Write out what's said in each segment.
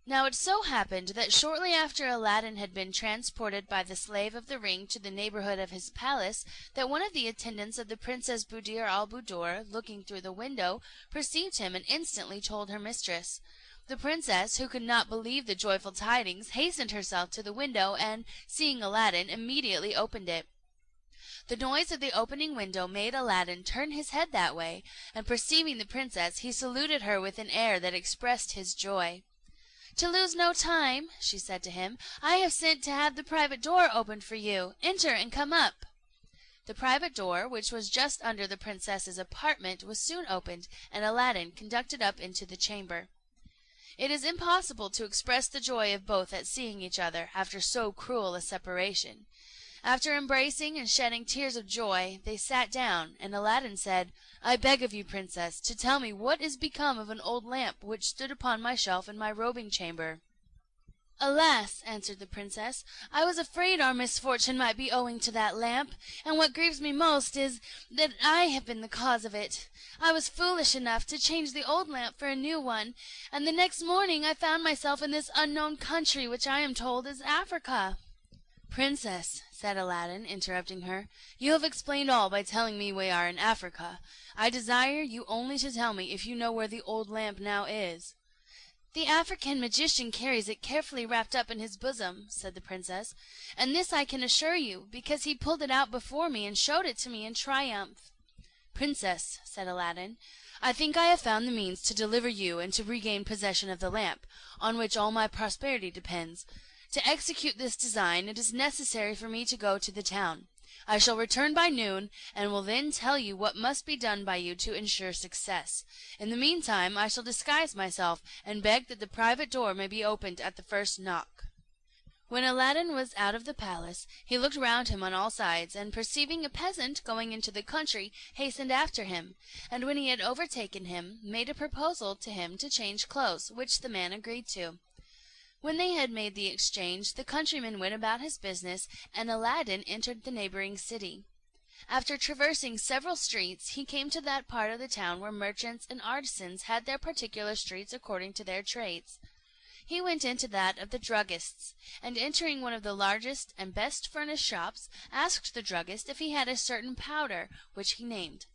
Now it so happened that shortly after Aladdin had been transported by the slave of the ring to the neighborhood of his palace, that one of the attendants of the Princess Buddir al Buddoor, looking through the window, perceived him and instantly told her mistress. The princess, who could not believe the joyful tidings, hastened herself to the window, and, seeing Aladdin, immediately opened it. The noise of the opening window made Aladdin turn his head that way, and perceiving the princess, he saluted her with an air that expressed his joy. "To lose no time," she said to him, "I have sent to have the private door opened for you. Enter and come up." The private door, which was just under the princess's apartment, was soon opened, and Aladdin conducted up into the chamber. It is impossible to express the joy of both at seeing each other after so cruel a separation. After embracing and shedding tears of joy, they sat down, and Aladdin said, "I beg of you, princess, to tell me what is become of an old lamp which stood upon my shelf in my robing chamber." "Alas!" answered the princess, "I was afraid our misfortune might be owing to that lamp, and what grieves me most is, that I have been the cause of it. I was foolish enough to change the old lamp for a new one, and the next morning I found myself in this unknown country which I am told is Africa." "Princess," said Aladdin, interrupting her, "you have explained all by telling me we are in Africa. I desire you only to tell me if you know where the old lamp now is." "The African magician carries it carefully wrapped up in his bosom," said the princess, "and this I can assure you, because he pulled it out before me and showed it to me in triumph." "Princess," said Aladdin, "I think I have found the means to deliver you and to regain possession of the lamp, on which all my prosperity depends. To execute this design it is necessary for me to go to the town. I shall return by noon, and will then tell you what must be done by you to ensure success. In the meantime I shall disguise myself, and beg that the private door may be opened at the first knock." When Aladdin was out of the palace, he looked round him on all sides, and perceiving a peasant going into the country, hastened after him, and when he had overtaken him, made a proposal to him to change clothes, which the man agreed to. When they had made the exchange, the countryman went about his business, and Aladdin entered the neighbouring city. After traversing several streets, he came to that part of the town where merchants and artisans had their particular streets according to their trades. He went into that of the druggists, and entering one of the largest and best furnished shops, asked the druggist if he had a certain powder, which he named.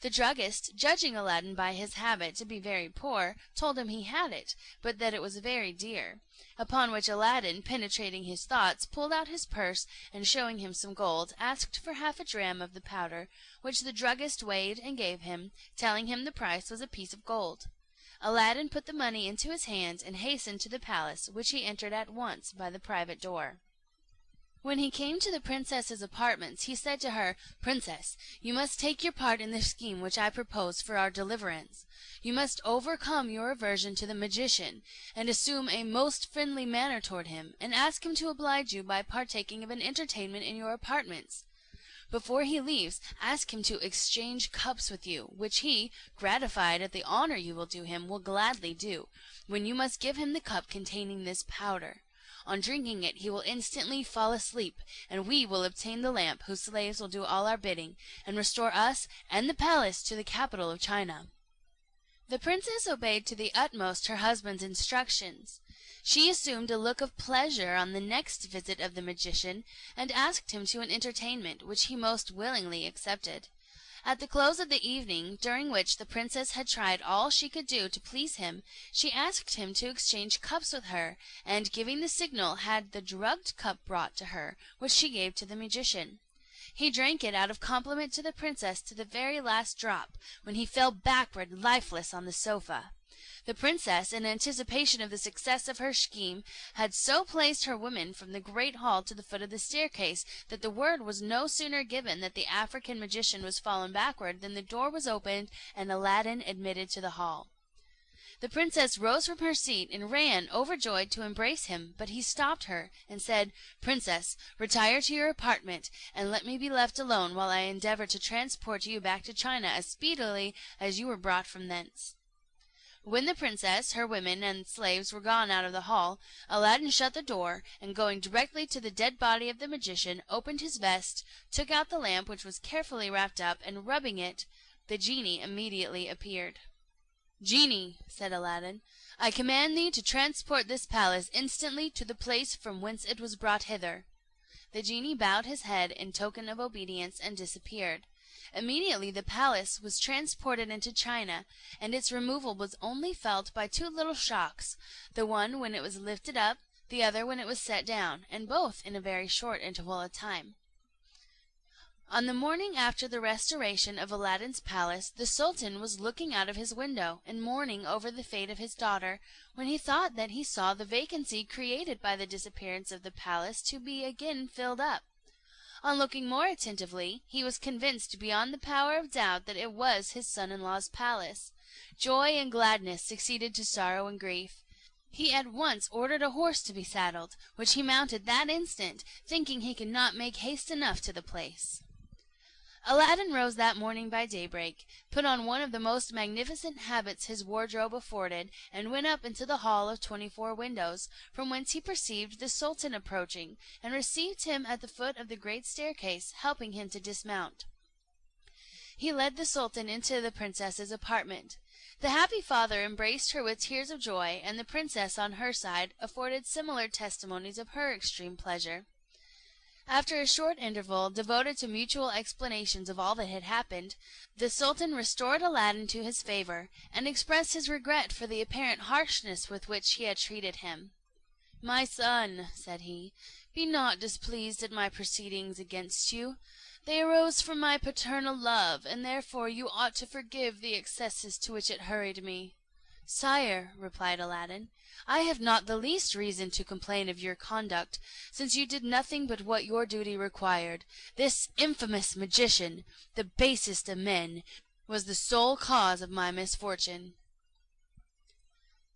The druggist, judging Aladdin by his habit to be very poor, told him he had it, but that it was very dear; upon which Aladdin, penetrating his thoughts, pulled out his purse, and showing him some gold, asked for half a dram of the powder, which the druggist weighed and gave him, telling him the price was a piece of gold. Aladdin put the money into his hand, and hastened to the palace, which he entered at once by the private door. When he came to the princess's apartments, he said to her, "Princess, you must take your part in the scheme which I propose for our deliverance. You must overcome your aversion to the magician, and assume a most friendly manner toward him, and ask him to oblige you by partaking of an entertainment in your apartments. Before he leaves, ask him to exchange cups with you, which he, gratified at the honour you will do him, will gladly do, when you must give him the cup containing this powder. On drinking it he will instantly fall asleep, and we will obtain the lamp, whose slaves will do all our bidding, and restore us and the palace to the capital of China." The princess obeyed to the utmost her husband's instructions. She assumed a look of pleasure on the next visit of the magician, and asked him to an entertainment, which he most willingly accepted. At the close of the evening, during which the princess had tried all she could do to please him, she asked him to exchange cups with her, and, giving the signal, had the drugged cup brought to her, which she gave to the magician. He drank it out of compliment to the princess to the very last drop, when he fell backward lifeless on the sofa. The princess, in anticipation of the success of her scheme, had so placed her women from the great hall to the foot of the staircase, that the word was no sooner given that the African magician was fallen backward than the door was opened and Aladdin admitted to the hall. The princess rose from her seat and ran, overjoyed, to embrace him, but he stopped her, and said, "Princess, retire to your apartment, and let me be left alone while I endeavour to transport you back to China as speedily as you were brought from thence." When the princess, her women, and slaves were gone out of the hall, Aladdin shut the door, and going directly to the dead body of the magician, opened his vest, took out the lamp, which was carefully wrapped up, and rubbing it, the genie immediately appeared. "Genie," said Aladdin, "I command thee to transport this palace instantly to the place from whence it was brought hither." The genie bowed his head in token of obedience and disappeared. Immediately the palace was transported into China, and its removal was only felt by two little shocks, the one when it was lifted up, the other when it was set down, and both in a very short interval of time. On the morning after the restoration of Aladdin's palace, the sultan was looking out of his window and mourning over the fate of his daughter, when he thought that he saw the vacancy created by the disappearance of the palace to be again filled up. On looking more attentively, he was convinced beyond the power of doubt that it was his son-in-law's palace. Joy and gladness succeeded to sorrow and grief. He at once ordered a horse to be saddled, which he mounted that instant, thinking he could not make haste enough to the place. Aladdin rose that morning by daybreak, put on one of the most magnificent habits his wardrobe afforded, and went up into the hall of 24 windows, from whence he perceived the sultan approaching, and received him at the foot of the great staircase, helping him to dismount. He led the sultan into the princess's apartment. The happy father embraced her with tears of joy, and the princess on her side afforded similar testimonies of her extreme pleasure. After a short interval, devoted to mutual explanations of all that had happened, the sultan restored Aladdin to his favor, and expressed his regret for the apparent harshness with which he had treated him. "My son," said he, "be not displeased at my proceedings against you. They arose from my paternal love, and therefore you ought to forgive the excesses to which it hurried me." "Sire," replied Aladdin, "I have not the least reason to complain of your conduct, since you did nothing but what your duty required. This infamous magician, the basest of men, was the sole cause of my misfortune."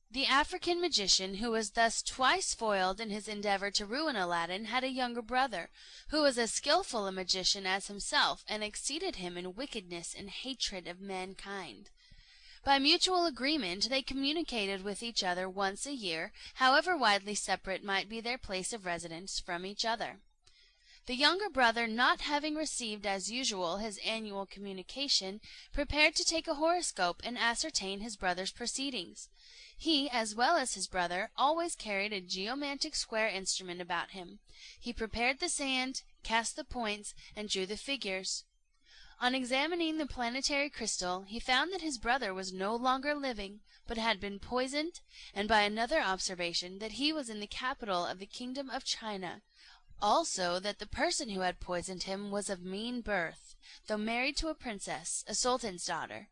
The African magician, who was thus twice foiled in his endeavor to ruin Aladdin, had a younger brother, who was as skillful a magician as himself, and exceeded him in wickedness and hatred of mankind. By mutual agreement they communicated with each other once a year, however widely separate might be their place of residence from each other. The younger brother, not having received as usual his annual communication, prepared to take a horoscope and ascertain his brother's proceedings. He, as well as his brother, always carried a geomantic square instrument about him. He prepared the sand, cast the points, and drew the figures. On examining the planetary crystal, he found that his brother was no longer living, but had been poisoned, and by another observation that he was in the capital of the kingdom of China; also that the person who had poisoned him was of mean birth, though married to a princess, a sultan's daughter.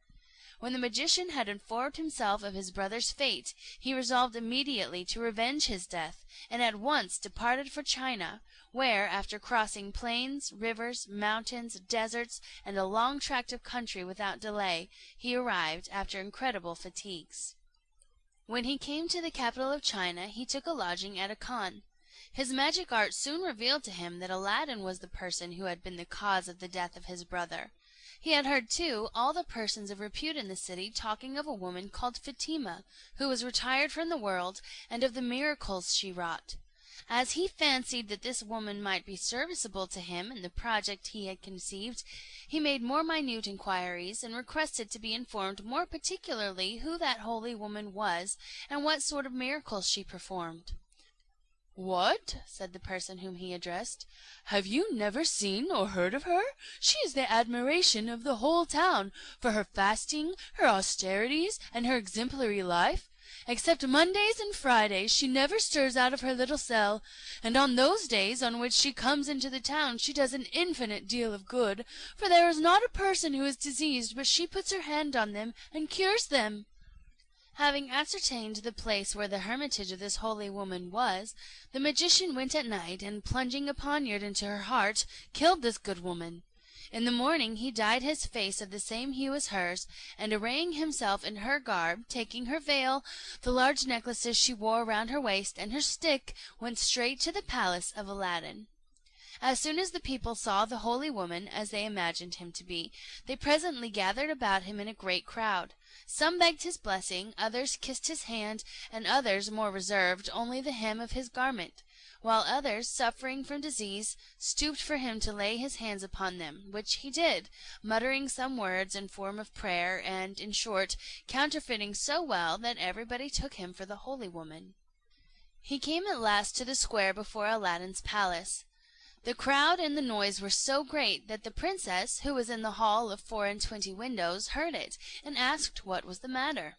When the magician had informed himself of his brother's fate, he resolved immediately to revenge his death, and at once departed for China, where, after crossing plains, rivers, mountains, deserts, and a long tract of country without delay, he arrived after incredible fatigues. When he came to the capital of China, he took a lodging at a khan. His magic art soon revealed to him that Aladdin was the person who had been the cause of the death of his brother. He had heard, too, all the persons of repute in the city talking of a woman called Fatima, who was retired from the world, and of the miracles she wrought. As he fancied that this woman might be serviceable to him in the project he had conceived, he made more minute inquiries, and requested to be informed more particularly who that holy woman was, and what sort of miracles she performed. "What!" said the person whom he addressed, "have you never seen or heard of her? She is the admiration of the whole town, for her fasting, her austerities, and her exemplary life. Except Mondays and Fridays she never stirs out of her little cell, and on those days on which she comes into the town she does an infinite deal of good, for there is not a person who is diseased but she puts her hand on them and cures them." Having ascertained the place where the hermitage of this holy woman was, the magician went at night, and plunging a poniard into her heart, killed this good woman. In the morning he dyed his face of the same hue as hers, and arraying himself in her garb, taking her veil, the large necklaces she wore round her waist, and her stick, went straight to the palace of Aladdin. As soon as the people saw the holy woman, as they imagined him to be, they presently gathered about him in a great crowd. Some begged his blessing, others kissed his hand, and others, more reserved, only the hem of his garment. while others, suffering from disease, stooped for him to lay his hands upon them, which he did, muttering some words in form of prayer, and, in short, counterfeiting so well that everybody took him for the holy woman. He came at last to the square before Aladdin's palace. The crowd and the noise were so great that the princess, who was in the hall of 24 windows, heard it, and asked what was the matter.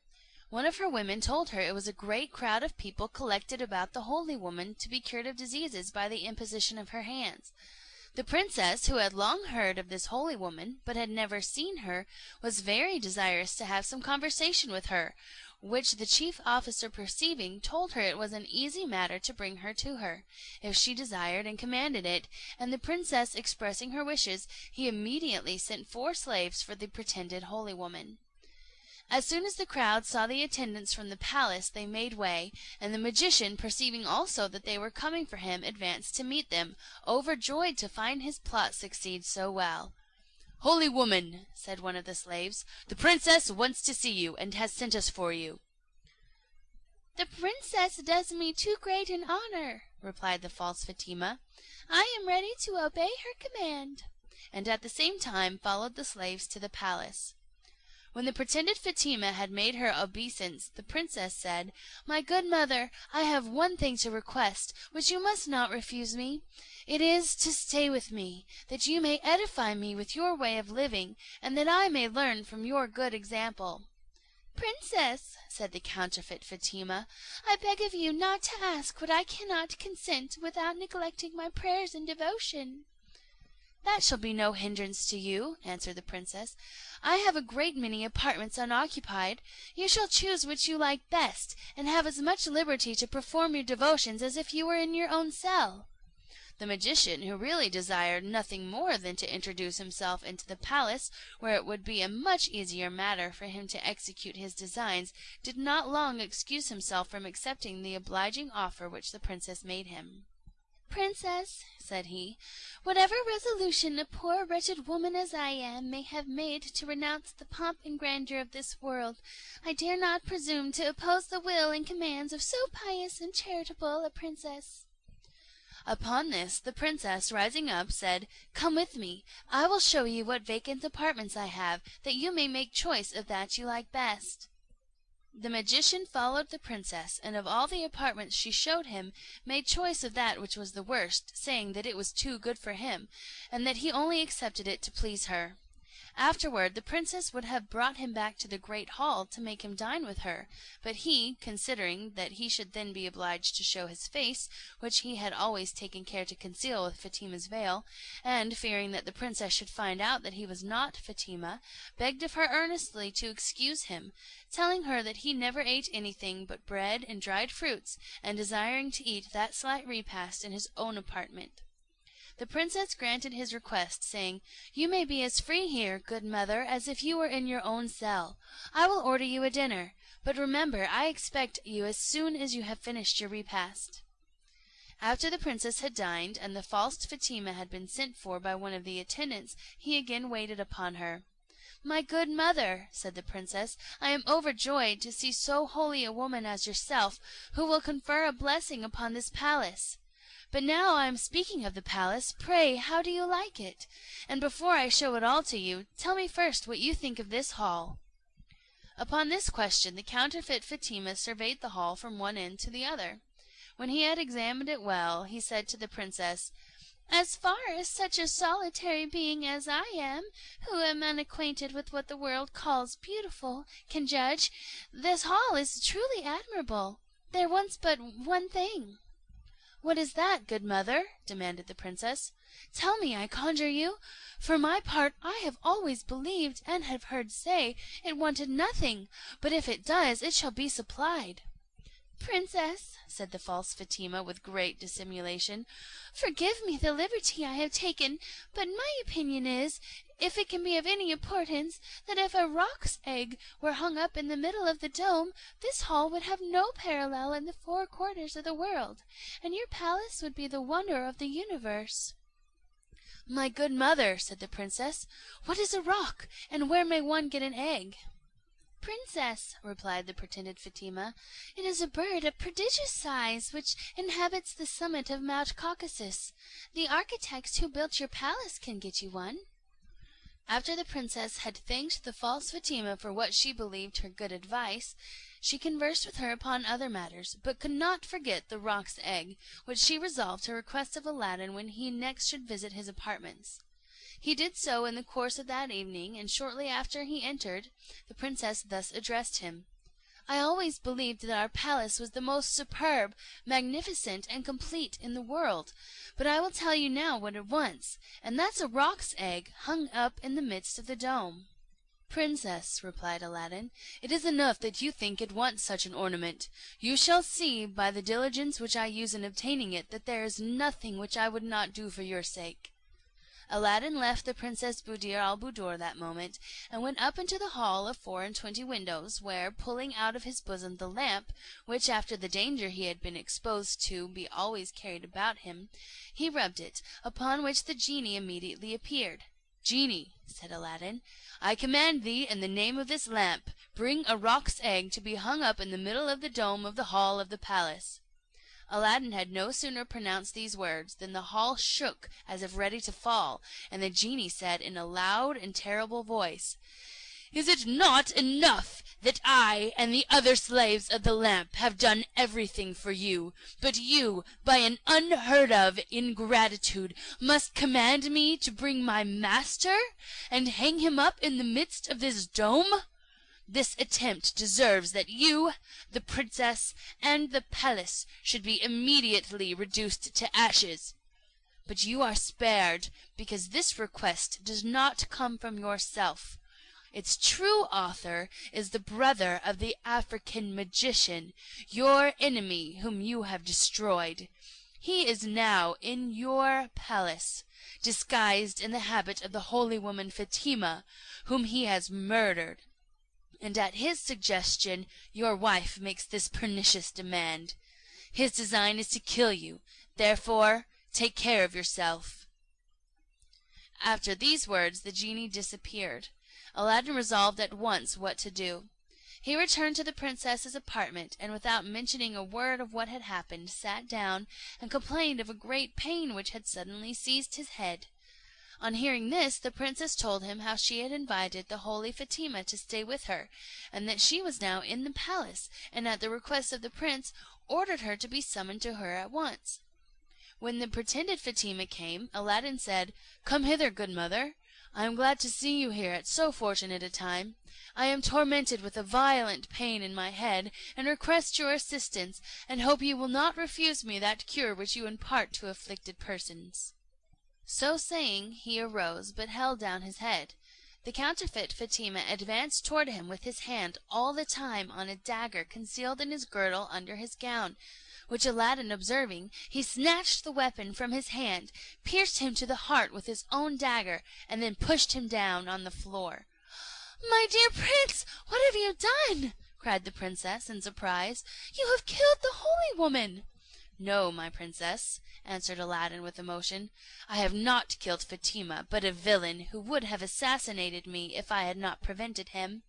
One of her women told her it was a great crowd of people collected about the holy woman to be cured of diseases by the imposition of her hands. The princess, who had long heard of this holy woman, but had never seen her, was very desirous to have some conversation with her, which the chief officer perceiving, told her it was an easy matter to bring her to her, if she desired and commanded it, and the princess expressing her wishes, he immediately sent 4 slaves for the pretended holy woman. As soon as the crowd saw the attendants from the palace, they made way, and the magician, perceiving also that they were coming for him, advanced to meet them, overjoyed to find his plot succeed so well. "Holy woman," said one of the slaves, "the princess wants to see you, and has sent us for you." "The princess does me too great an honor," replied the false Fatima. "I am ready to obey her command," and at the same time followed the slaves to the palace. When the pretended Fatima had made her obeisance, the princess said, "My good mother, I have one thing to request, which you must not refuse me. It is to stay with me, that you may edify me with your way of living, and that I may learn from your good example." "Princess," said the counterfeit Fatima, "I beg of you not to ask what I cannot consent without neglecting my prayers and devotion." "That shall be no hindrance to you," answered the princess. "I have a great many apartments unoccupied. You shall choose which you like best, and have as much liberty to perform your devotions as if you were in your own cell." The magician, who really desired nothing more than to introduce himself into the palace, where it would be a much easier matter for him to execute his designs, did not long excuse himself from accepting the obliging offer which the princess made him. "Princess," said he, "whatever resolution a poor wretched woman as I am may have made to renounce the pomp and grandeur of this world, I dare not presume to oppose the will and commands of so pious and charitable a princess." Upon this, the princess, rising up, said, "Come with me. I will show you what vacant apartments I have, that you may make choice of that you like best." The magician followed the princess, and of all the apartments she showed him, made choice of that which was the worst, saying that it was too good for him, and that he only accepted it to please her. Afterward the princess would have brought him back to the great hall to make him dine with her, but he, considering that he should then be obliged to show his face, which he had always taken care to conceal with Fatima's veil, and fearing that the princess should find out that he was not Fatima, begged of her earnestly to excuse him, telling her that he never ate anything but bread and dried fruits, and desiring to eat that slight repast in his own apartment. The princess granted his request, saying, "You may be as free here, good mother, as if you were in your own cell. I will order you a dinner, but remember I expect you as soon as you have finished your repast." After the princess had dined, and the false Fatima had been sent for by one of the attendants, he again waited upon her. "My good mother," said the princess, "I am overjoyed to see so holy a woman as yourself, who will confer a blessing upon this palace. But now I am speaking of the palace, pray how do you like it? And before I show it all to you, tell me first what you think of this hall." Upon this question the counterfeit Fatima surveyed the hall from one end to the other. When he had examined it well, he said to the princess, "As far as such a solitary being as I am, who am unacquainted with what the world calls beautiful, can judge, this hall is truly admirable. There wants but one thing." "What is that, good mother?" demanded the princess. "Tell me, I conjure you. For my part, I have always believed, and have heard say, it wanted nothing, but if it does, it shall be supplied." "Princess," said the false Fatima, with great dissimulation, "forgive me the liberty I have taken, but my opinion is, if it can be of any importance, that if a roc's egg were hung up in the middle of the dome, this hall would have no parallel in the 4 quarters of the world, and your palace would be the wonder of the universe." "My good mother," said the princess, "what is a rock, and where may one get an egg?" "Princess," replied the pretended Fatima, "it is a bird of prodigious size, which inhabits the summit of Mount Caucasus. The architect who built your palace can get you one." After the princess had thanked the false Fatima for what she believed her good advice, she conversed with her upon other matters, but could not forget the roc's egg, which she resolved to request of Aladdin when he next should visit his apartments. He did so in the course of that evening, and shortly after he entered, the princess thus addressed him: "I always believed that our palace was the most superb, magnificent, and complete in the world, but I will tell you now what it wants, and that's a roc's egg hung up in the midst of the dome." "Princess," replied Aladdin, "it is enough that you think it wants such an ornament. You shall see, by the diligence which I use in obtaining it, that there is nothing which I would not do for your sake." Aladdin left the Princess Buddir al Buddoor that moment, and went up into the hall of 24 windows, where, pulling out of his bosom the lamp, which after the danger he had been exposed to be always carried about him, he rubbed it, upon which the genie immediately appeared. "Genie," said Aladdin, "I command thee, in the name of this lamp, bring a roc's egg to be hung up in the middle of the dome of the hall of the palace." Aladdin had no sooner pronounced these words than the hall shook as if ready to fall, and the genie said in a loud and terrible voice: "Is it not enough that I and the other slaves of the lamp have done everything for you, but you, by an unheard of ingratitude, must command me to bring my master, and hang him up in the midst of this dome? This attempt deserves that you, the princess, and the palace should be immediately reduced to ashes. But you are spared, because this request does not come from yourself. Its true author is the brother of the African magician, your enemy, whom you have destroyed. He is now in your palace, disguised in the habit of the holy woman Fatima, whom he has murdered, and at his suggestion your wife makes this pernicious demand. His design is to kill you, therefore take care of yourself." After these words the genie disappeared. Aladdin resolved at once what to do. He returned to the princess's apartment, and without mentioning a word of what had happened, sat down and complained of a great pain which had suddenly seized his head. On hearing this, the princess told him how she had invited the holy Fatima to stay with her, and that she was now in the palace, and at the request of the prince ordered her to be summoned to her at once. When the pretended Fatima came, Aladdin said, "Come hither, good mother. I am glad to see you here at so fortunate a time. I am tormented with a violent pain in my head, and request your assistance, and hope you will not refuse me that cure which you impart to afflicted persons." So saying, he arose, but held down his head. The counterfeit Fatima advanced toward him with his hand all the time on a dagger concealed in his girdle under his gown, which Aladdin observing, he snatched the weapon from his hand, pierced him to the heart with his own dagger, and then pushed him down on the floor. "My dear prince, what have you done?" cried the princess in surprise. "You have killed the holy woman." "No, my princess," answered Aladdin with emotion, "I have not killed Fatima, but a villain, who would have assassinated me if I had not prevented him.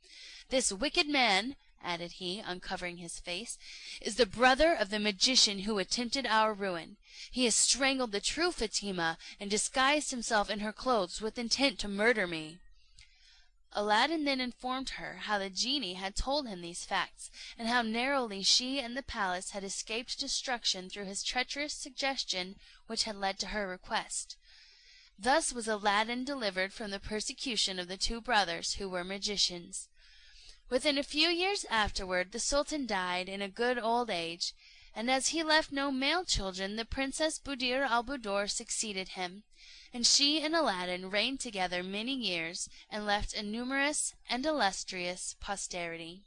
This wicked man," added he, uncovering his face, "is the brother of the magician who attempted our ruin. He has strangled the true Fatima, and disguised himself in her clothes with intent to murder me." Aladdin then informed her how the genie had told him these facts, and how narrowly she and the palace had escaped destruction through his treacherous suggestion which had led to her request. Thus was Aladdin delivered from the persecution of the two brothers who were magicians. Within a few years afterward the sultan died in a good old age, and as he left no male children, the Princess Buddir al Buddoor succeeded him, and she and Aladdin reigned together many years, and left a numerous and illustrious posterity.